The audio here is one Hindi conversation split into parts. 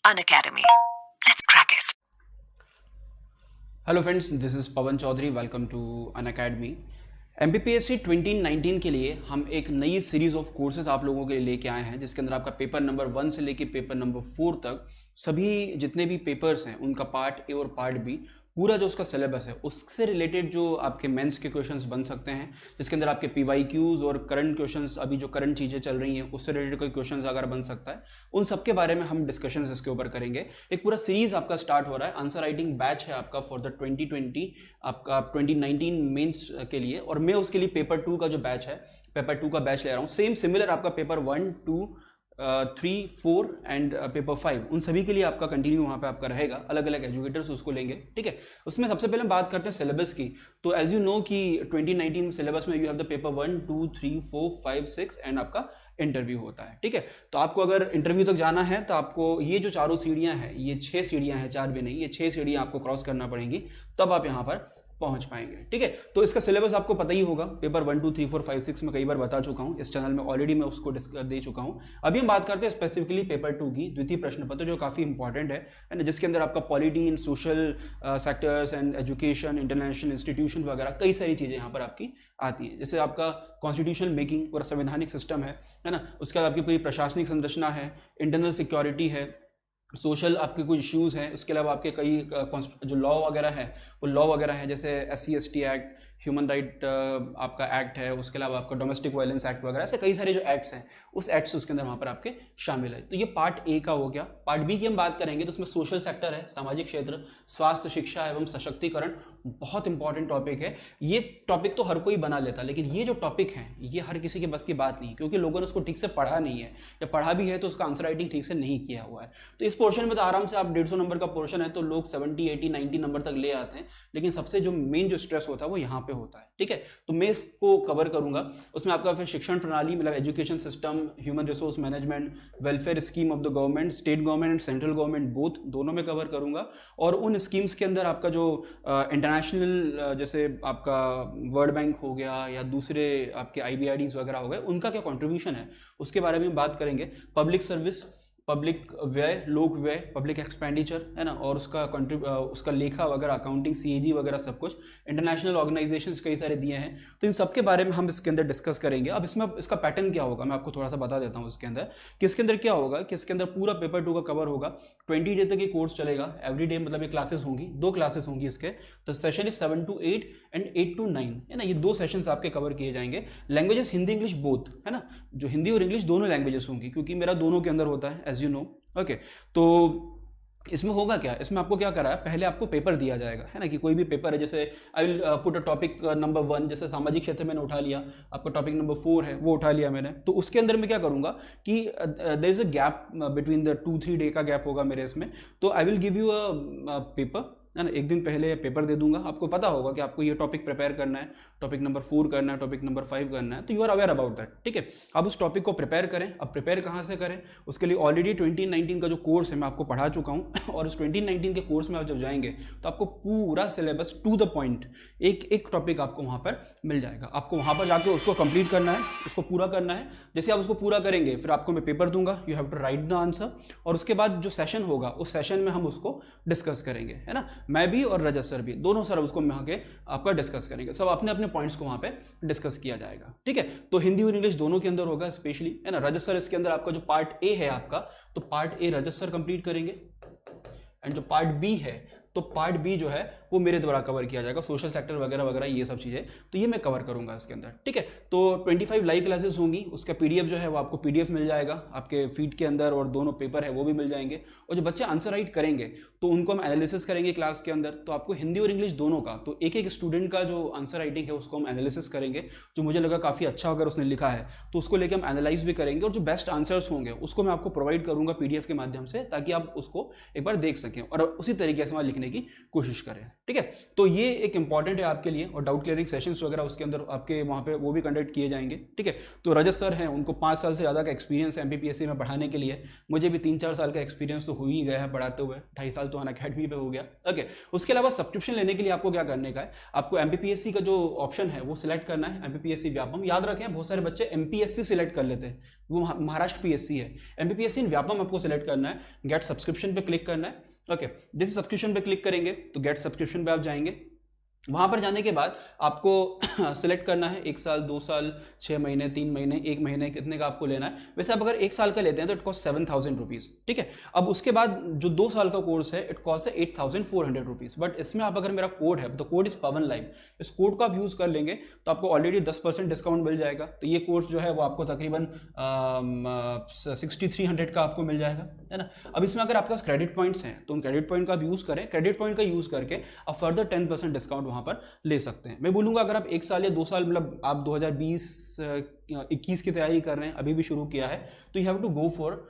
Unacademy. Let's crack it. Hello friends, this is Pawan Chaudhary. Welcome to Unacademy. MPPSC 2019 के लिए हम एक नई सीरीज़ ऑफ कोर्सेज आप लोगों के लिए लेके आए हैं, जिसके अंदर आपका पेपर नंबर 1 से लेके पेपर नंबर 4 तक सभी जितने भी पेपर्स हैं उनका पार्ट ए और पार्ट बी पूरा जो उसका सिलेबस है उससे रिलेटेड जो आपके मेंस के क्वेश्चंस बन सकते हैं, जिसके अंदर आपके पीवाईक्यूज और करंट क्वेश्चंस, अभी जो करंट चीज़ें चल रही हैं उससे रिलेटेड कोई क्वेश्चंस अगर बन सकता है, उन सब के बारे में हम डिस्कशंस इसके ऊपर करेंगे। एक पूरा सीरीज आपका स्टार्ट हो रहा है। आंसर राइटिंग बैच है आपका फॉर द 2020 आपका 2019 मेंस के लिए, और मैं उसके लिए पेपर 2 का जो बैच है, पेपर 2 का बैच ले रहा हूँ। सेम सिमिलर आपका पेपर 1, 2, 3, 4 एंड पेपर 5, उन सभी के लिए आपका कंटिन्यू वहाँ पे आपका रहेगा। अलग अलग एजुकेटर्स उसको लेंगे, ठीक है। उसमें सबसे पहले हम बात करते हैं सिलेबस की। तो एज यू नो कि 2019 सिलेबस में you have the paper 1, 2, 3, 4, 5, 6 and आपका इंटरव्यू होता है, ठीक है। तो आपको अगर इंटरव्यू तक जाना है तो आपको ये जो चारों सीढ़ियाँ हैं, ये 6 सीढ़ियाँ हैं, 4 भी नहीं, ये 6 सीढ़ियाँ आपको क्रॉस करना पड़ेंगी, तब आप यहाँ पर पहुंच पाएंगे, ठीक है। तो इसका सिलेबस आपको पता ही होगा। पेपर 1, 2, 3, 4, 5, 6 में कई बार बता चुका हूं, इस चैनल में ऑलरेडी मैं उसको दे चुका हूं। अभी हम बात करते हैं स्पेसिफिकली पेपर 2 की, द्वितीय प्रश्न पत्र, जो काफ़ी इंपॉर्टेंट है ना, जिसके अंदर आपका polity in social sectors and education, international institution वगैरह कई सारी चीज़ें यहाँ पर आपकी आती हैं। जैसे आपका कॉन्स्टिट्यूशनल मेकिंग, पूरा संवैधानिक सिस्टम है ना, उसके बाद आपकी पूरी प्रशासनिक संरचना है, इंटरनल सिक्योरिटी है, सोशल आपके कुछ इश्यूज़ हैं, उसके अलावा आपके कई जो लॉ वगैरह है, वो लॉ वगैरह है, जैसे SC/ST एक्ट, ह्यूमन राइट आपका एक्ट है, उसके अलावा आपका डोमेस्टिक वायलेंस एक्ट वगैरह, ऐसे कई सारे जो एक्ट्स हैं, उस एक्ट्स उसके अंदर वहाँ पर आपके शामिल है। तो ये पार्ट ए का हो गया। पार्ट बी की हम बात करेंगे तो उसमें सोशल सेक्टर है, सामाजिक क्षेत्र, स्वास्थ्य, शिक्षा एवं सशक्तिकरण, बहुत इंपॉर्टेंट टॉपिक है। ये टॉपिक तो हर कोई बना लेता, लेकिन ये जो टॉपिक है ये हर किसी के बस की बात नहीं, क्योंकि लोगों ने उसको ठीक से पढ़ा नहीं है, या पढ़ा भी है तो उसका आंसर राइटिंग ठीक से नहीं किया हुआ है। तो इस पोर्शन में तो आराम से आप 150 नंबर का पोर्शन है तो लोग 70, 80, 90 नंबर तक ले आते हैं, लेकिन सबसे जो मेन जो स्ट्रेस होता है वो यहाँ पे होता है, ठीक है। तो मैं इसको कवर करूंगा। उसमें आपका फिर शिक्षण प्रणाली, मतलब education system, human resource management, welfare scheme of the government, state government and central government, both दोनों में कवर करूंगा। और उन स्कीम्स के अंदर आपका जो इंटरनेशनल, जैसे आपका वर्ल्ड बैंक हो गया या दूसरे आपके IBRDs वगैरह हो गए, उनका क्या कॉन्ट्रीब्यूशन है उसके बारे में बात करेंगे। पब्लिक सर्विस, पब्लिक व्यय, लोक व्यय, पब्लिक एक्सपेंडिचर है ना, और उसका लेखा वगैरह, अकाउंटिंग, CAG वगैरह सब कुछ, इंटरनेशनल ऑर्गेनाइजेशंस कई सारे दिए हैं, तो इन सब के बारे में हम इसके अंदर डिस्कस करेंगे। अब इसमें इसका पैटर्न क्या होगा मैं आपको थोड़ा सा बता देता हूँ। इसके अंदर कि इसके अंदर क्या होगा कि इसके अंदर पूरा पेपर 2 का कवर होगा। 20 डे तक ये कोर्स चलेगा, एवरी डे, मतलब ये क्लासेस होंगी, 2 क्लासेस होंगी इसके। तो session is 7 to 8 and 8 to 9 है ना, ये 2 सेशंस आपके कवर किए जाएंगे। लैंग्वेजेस हिंदी इंग्लिश बोथ है ना, जो हिंदी और इंग्लिश दोनों लैंग्वेजेस होंगी, क्योंकि मेरा दोनों के अंदर होता है एज यू नो, ओके। तो इसमें होगा क्या, इसमें आपको क्या करा है, पहले आपको पेपर दिया जाएगा, है ना, कि कोई भी पेपर है, जैसे I will put a topic number 1, जैसे सामाजिक क्षेत्र मैंने उठा लिया, आपका टॉपिक नंबर 4 है वो उठा लिया मैंने। तो उसके अंदर मैं क्या करूंगा कि there is a gap between the 2-3 day का गैप होगा मेरे इसमें। तो I will give you a paper, है ना, एक दिन पहले पेपर दे दूंगा। आपको पता होगा कि आपको ये टॉपिक प्रिपेयर करना है, टॉपिक नंबर 4 करना है, टॉपिक नंबर 5 करना है, तो you are aware about that, ठीक है। अब उस टॉपिक को प्रिपेयर करें। अब प्रिपेयर कहाँ से करें, उसके लिए ऑलरेडी 2019 का जो कोर्स है मैं आपको पढ़ा चुका हूँ और उस 2019 के कोर्स में आप जब जाएंगे तो आपको पूरा सिलेबस टू द पॉइंट, एक एक टॉपिक आपको वहाँ पर मिल जाएगा। आपको वहाँ पर जाकर उसको कंप्लीट करना है, उसको पूरा करना है। जैसे आप उसको पूरा करेंगे फिर आपको मैं पेपर दूंगा, you have to write the answer, और उसके बाद जो सेशन होगा उस सेशन में हम उसको डिस्कस करेंगे, है ना। मैं भी और रजत सर भी, दोनों सर उसको मिला के आपका डिस्कस करेंगे, सब अपने अपने पॉइंट्स को वहां पे डिस्कस किया जाएगा, ठीक है। तो हिंदी और इंग्लिश दोनों के अंदर होगा स्पेशली, है ना। रजत सर इसके अंदर आपका जो पार्ट ए है आपका, तो part A Rajat sir complete करेंगे, एंड जो पार्ट बी है, तो पार्ट बी जो है वो मेरे द्वारा कवर किया जाएगा, सोशल सेक्टर वगैरह वगैरह ये सब चीज़ें, तो ये मैं कवर करूंगा इसके अंदर, ठीक है। तो 25 लाइव क्लासेस होंगी, उसका PDF जो है वो आपको PDF मिल जाएगा आपके फीड के अंदर, और दोनों पेपर है वो भी मिल जाएंगे। और जो बच्चे आंसर राइट करेंगे तो उनको हम एनालिसिस करेंगे क्लास के अंदर, तो आपको हिंदी और इंग्लिश दोनों का, तो एक एक स्टूडेंट का जो आंसर राइटिंग है उसको हम एनालिसिस करेंगे। जो मुझे लगा काफ़ी अच्छा अगर उसने लिखा है तो उसको लेकर हम एनालाइज भी करेंगे, और जो बेस्ट आंसर्स होंगे उसको मैं आपको प्रोवाइड करूंगा PDF के माध्यम से, ताकि आप उसको एक बार देख सकें और उसी तरीके से वहाँ लिखने करने की कोशिश करें, ठीक है। तो ये एक इंपॉर्टेंट है आपके लिए, और डाउट क्लियरिंग सेशंस वगैरह उसके अंदर आपके वहाँ पे वो भी कंडक्ट किए जाएंगे, ठीक है। तो रजत सर हैं, उनको 5 साल से ज़्यादा का एक्सपीरियंस है MPPSC में पढ़ाने के लिए, मुझे भी 3-4 साल का एक्सपीरियंस तो हो ही गया है पढ़ाते हुए, 2.5 साल तो अनअकैडमी पे हो गया, ओके। उसके अलावा सब्सक्रिप्शन लेने के लिए आपको क्या करने का है, आपको MPPSC का जो ऑप्शन है वो सिलेक्ट करना है, MPPSC व्यापम। याद रखें बहुत सारे बच्चे MPSC सिलेक्ट कर लेते हैं, वो महाराष्ट्र PSC है, MPPSC व्यापम आपको सिलेक्ट करना है, गेट सब्सक्रिप्शन पे क्लिक करना है, ओके। जैसे सब्सक्रिप्शन पे क्लिक करेंगे तो गेट सब्सक्रिप्शन पे आप जाएंगे, वहाँ पर जाने के बाद आपको सिलेक्ट करना है 1 साल, 2 साल, 6 महीने, 3 महीने, 1 महीने, कितने का आपको लेना है। वैसे आप अगर 1 साल का लेते हैं तो इट कॉस्ट 7,000 रुपीज़, ठीक है। अब उसके बाद जो 2 साल का कोर्स है इट कॉस्ट है 8,400 रुपीज़। बट इसमें आप अगर मेरा कोड है तो कोड इज पवन लाइव, इस कोड को आप यूज़ कर लेंगे तो आपको ऑलरेडी 10% डिस्काउंट मिल जाएगा। तो ये कोर्स जो है वो आपको तकरीबन 6,300 का आपको मिल जाएगा, है ना। अब इसमें अगर आपके पास क्रेडिट पॉइंट्स हैं तो उन क्रेडिट पॉइंट का आप यूज़ करें, क्रेडिट पॉइंट का यूज़ करके आप फर्दर 10% डिस्काउंट वहाँ पर ले सकते हैं। मैं बोलूँगा अगर आप 1 साल या 2 साल, मतलब आप 2020-21 की तैयारी कर रहे हैं, अभी भी शुरू किया है, तो you have to go for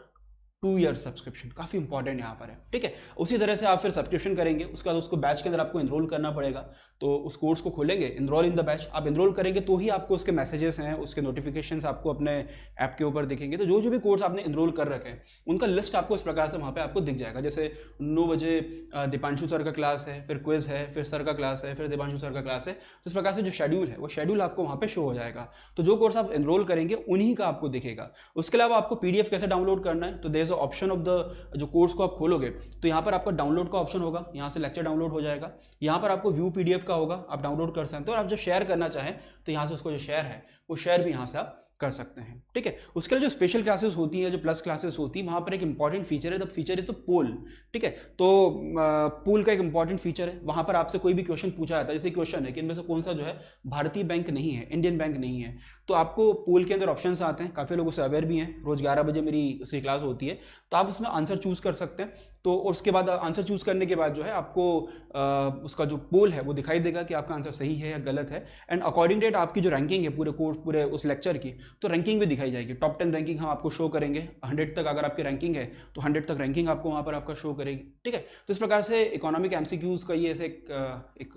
2 year subscription, काफ़ी इंपॉर्टेंट यहाँ पर है, ठीक है। उसी तरह से आप फिर सब्सक्रिप्शन करेंगे, उसके बाद उसको बैच के अंदर आपको इनरोल करना पड़ेगा, तो उस कोर्स को खोलेंगे, इनरोल इन द बैच, आप इनरोल करेंगे तो ही आपको उसके मैसेजेस हैं, उसके नोटिफिकेशंस आपको अपने ऐप के ऊपर दिखेंगे। तो जो भी कोर्स आपने इनरोल कर रखे हैं उनका लिस्ट आपको इस प्रकार से वहाँ पे आपको दिख जाएगा। जैसे 9 बजे दीपांशु सर का क्लास है, फिर क्विज है, फिर सर का क्लास है, फिर दीपांशु सर का क्लास है, तो इस प्रकार से जो शेड्यूल है वो शेड्यूल आपको वहाँ पे शो हो जाएगा। तो जो कोर्स आप इनरोल करेंगे उन्हीं का आपको दिखेगा। उसके अलावा आपको PDF कैसे डाउनलोड करना है, तो there is a option of the, जो कोर्स को आप खोलोगे तो यहाँ पर आपका डाउनलोड का ऑप्शन होगा, यहाँ से लेक्चर डाउनलोड हो जाएगा, यहाँ पर आपको व्यू PDF का होगा, आप डाउनलोड कर सकते हो, और आप जब शेयर करना चाहें तो यहाँ से उसको जो शेयर है वो शेयर भी यहाँ से आप कर सकते हैं, ठीक है। उसके लिए जो स्पेशल क्लासेस होती हैं, जो प्लस क्लासेस होती हैं, वहाँ पर एक इंपॉर्टेंट फीचर है, द फीचर इज द पोल, ठीक है। तो पोल का एक इंपॉर्टेंट फीचर है, वहाँ पर आपसे कोई भी क्वेश्चन पूछा जाता है, जैसे क्वेश्चन है कि इनमें से कौन सा जो है भारतीय बैंक नहीं है, इंडियन बैंक नहीं है, तो आपको पोल के अंदर ऑप्शंस आते हैं, काफ़ी लोग उससे अवेयर भी हैं, रोज़ 11 बजे मेरी उसकी क्लास होती है, तो आप उसमें आंसर चूज़ कर सकते हैं। तो उसके बाद आंसर चूज़ करने के बाद जो है आपको उसका जो पोल है वो दिखाई देगा कि आपका आंसर सही है या गलत है, एंड अकॉर्डिंग डेट आपकी जो रैंकिंग है पूरे कोर्स, पूरे उस लेक्चर की, तो रैंकिंग भी दिखाई जाएगी। टॉप 10 रैंकिंग हम आपको शो करेंगे, 100 तक अगर आपकी रैंकिंग है तो 100 तक रैंकिंग आपको वहाँ पर आपका शो करेगी, ठीक है। तो इस प्रकार से इकोनॉमिक MCQs का ये ऐसे एक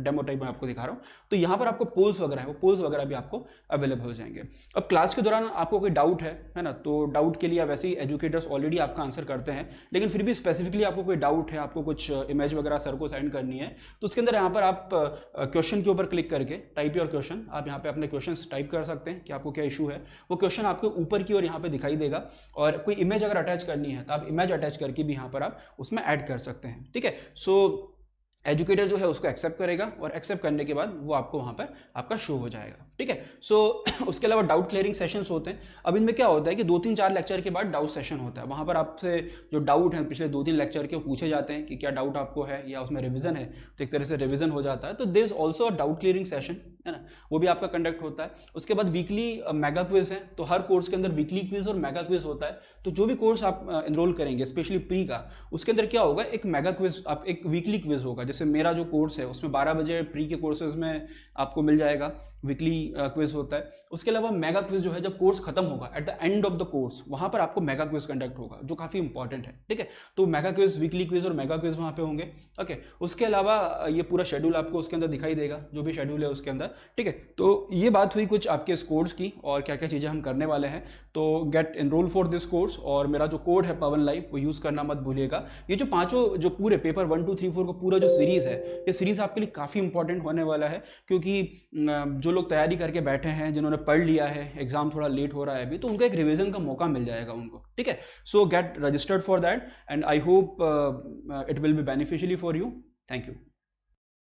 डेमो टाइप में आपको दिखा रहा हूँ। तो यहाँ पर आपको पोल्स वगैरह है, वो पोल्स वगैरह भी आपको अवेलेबल हो जाएंगे। अब क्लास के दौरान आपको कोई डाउट है ना, तो डाउट के लिए वैसे ही एजुकेटर्स ऑलरेडी आपका आंसर करते हैं, लेकिन फिर भी स्पेसिफिकली आपको कोई डाउट है, आपको कुछ इमेज वगैरह सर को सेंड करनी है, तो उसके अंदर यहाँ पर आप क्वेश्चन के ऊपर क्लिक करके टाइप योर क्वेश्चन, आप यहाँ पे अपने क्वेश्चन टाइप कर सकते हैं कि आपको क्या इशू है, वो क्वेश्चन आपको ऊपर की ओर यहाँ पे दिखाई देगा। और कोई इमेज अगर अटैच करनी है तो आप इमेज अटैच करके भी यहाँ पर आप उसमें ऐड कर सकते हैं, ठीक है। सो एजुकेटर जो है उसको एक्सेप्ट करेगा, और एक्सेप्ट करने के बाद वो आपको वहाँ पर आपका शो हो जाएगा, ठीक है। सो उसके अलावा डाउट क्लियरिंग सेशंस होते हैं। अब इनमें क्या होता है कि 2-3-4 लेक्चर के बाद डाउट सेशन होता है, वहाँ पर आपसे जो डाउट है पिछले 2-3 लेक्चर के वो पूछे जाते हैं कि क्या डाउट आपको है, या उसमें रिवीजन है तो एक तरह से रिवीजन हो जाता है। तो there is also a doubt clearing session, है ना, वो भी आपका कंडक्ट होता है। उसके बाद वीकली मेगा क्विज है, तो हर कोर्स के अंदर वीकली क्विज और मेगा क्विज होता है। तो जो भी कोर्स आप इनरोल करेंगे स्पेशली प्री का, उसके अंदर क्या होगा, एक मेगा क्विज, आप एक वीकली क्विज होगा। जैसे मेरा जो कोर्स है उसमें 12 बजे प्री के कोर्सेज में आपको मिल जाएगा, वीकली क्विज होता है। उसके अलावा मेगा क्विज जो है जब कोर्स खत्म होगा, at the end of the course, वहां पर आपको मेगा क्विज कंडक्ट होगा, जो काफी इंपॉर्टेंट है, ठीक है। तो मेगा क्विज, वीकली क्विज और मेगा क्विज वहां पे होंगे, ओके। उसके अलावा ये पूरा शेड्यूल आपको उसके अंदर दिखाई देगा, जो भी शेड्यूल है उसके अंदर, ठीक है। तो ये बात हुई कुछ आपके इस कोर्स की और क्या क्या चीजें हम करने वाले हैं। तो get enroll for this course, और मेरा जो कोड है पवन लाइव वो यूज करना मत भूलिएगा। ये जो पांचों, जो पूरे पेपर 1, 2, 3, 4 का पूरा जो सीरीज है, ये सीरीज आपके लिए काफी इंपॉर्टेंट होने वाला है, क्योंकि जो लोग तैयारी करके बैठे हैं, जिन्होंने पढ़ लिया है, एग्जाम थोड़ा लेट हो रहा है अभी, तो उनको एक रिवीजन का मौका मिल जाएगा उनको, ठीक है। सो get registered for that, and I hope it will be beneficially for you. Thank you.